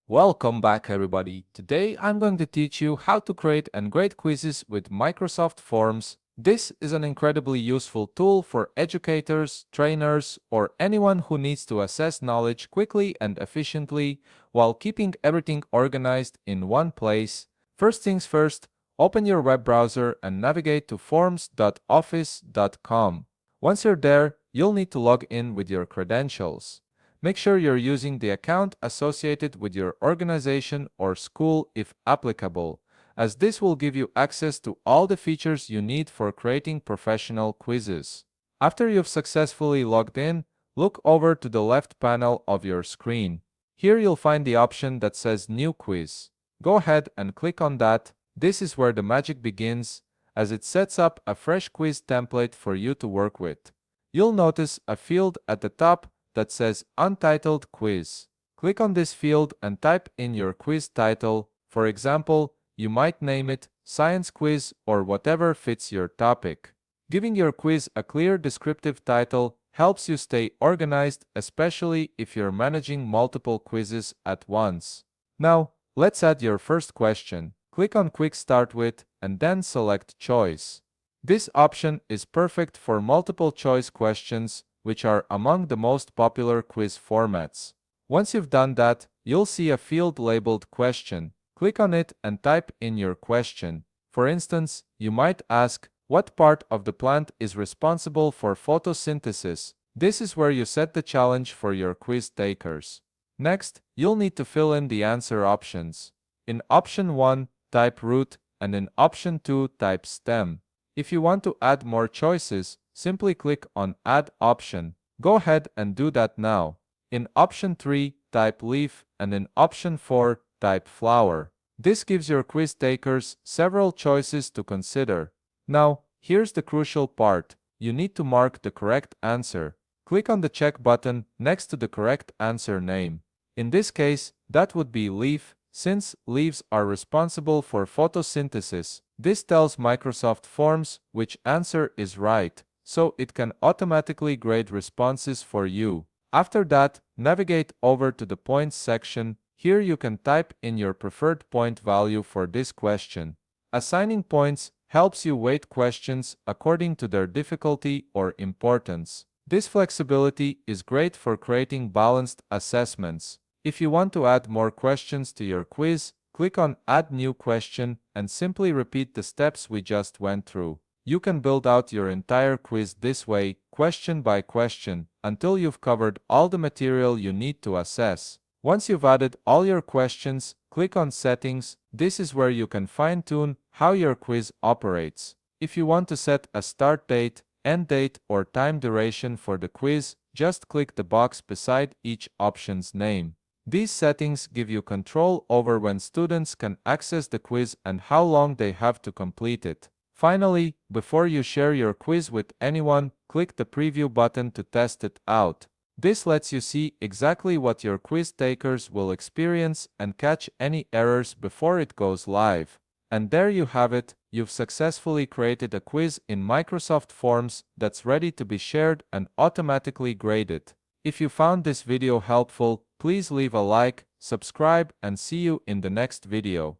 Welcome back, everybody. Today I'm going to teach you how to create and grade quizzes with Microsoft Forms. This is an incredibly useful tool for educators, trainers, or anyone who needs to assess knowledge quickly and efficiently while keeping everything organized in one place. First things first, open your web browser and navigate to forms.office.com. Once you're there, you'll need to log in with your credentials. Make sure you're using the account associated with your organization or school if applicable, as this will give you access to all the features you need for creating professional quizzes. After you've successfully logged in, look over to the left panel of your screen. Here you'll find the option that says New Quiz. Go ahead and click on that. This is where the magic begins, as it sets up a fresh quiz template for you to work with. You'll notice a field at the top that says Untitled Quiz. Click on this field and type in your quiz title. For example, you might name it Science Quiz or whatever fits your topic. Giving your quiz a clear descriptive title helps you stay organized, especially if you're managing multiple quizzes at once. Now, let's add your first question. Click on Quick Start With and then select Choice. This option is perfect for multiple choice questions, which are among the most popular quiz formats. Once you've done that, you'll see a field labeled Question. Click on it and type in your question. For instance, you might ask, what part of the plant is responsible for photosynthesis? This is where you set the challenge for your quiz takers. Next, you'll need to fill in the answer options. In option 1, type root, and in option 2, type stem. If you want to add more choices, simply click on Add option. Go ahead and do that now. In option 3, type leaf, and in option 4, type flower. This gives your quiz takers several choices to consider. Now, here's the crucial part. You need to mark the correct answer. Click on the check button next to the correct answer name. In this case, that would be leaf, since leaves are responsible for photosynthesis. This tells Microsoft Forms which answer is right, so it can automatically grade responses for you. After that, navigate over to the points section. Here you can type in your preferred point value for this question. Assigning points helps you weight questions according to their difficulty or importance. This flexibility is great for creating balanced assessments. If you want to add more questions to your quiz, click on Add New Question and simply repeat the steps we just went through. You can build out your entire quiz this way, question by question, until you've covered all the material you need to assess. Once you've added all your questions, click on Settings. This is where you can fine-tune how your quiz operates. If you want to set a start date, end date, or time duration for the quiz, just click the box beside each option's name. These settings give you control over when students can access the quiz and how long they have to complete it. Finally, before you share your quiz with anyone, click the preview button to test it out. This lets you see exactly what your quiz takers will experience and catch any errors before it goes live. And there you have it, you've successfully created a quiz in Microsoft Forms that's ready to be shared and automatically graded. If you found this video helpful, please leave a like, subscribe, and see you in the next video.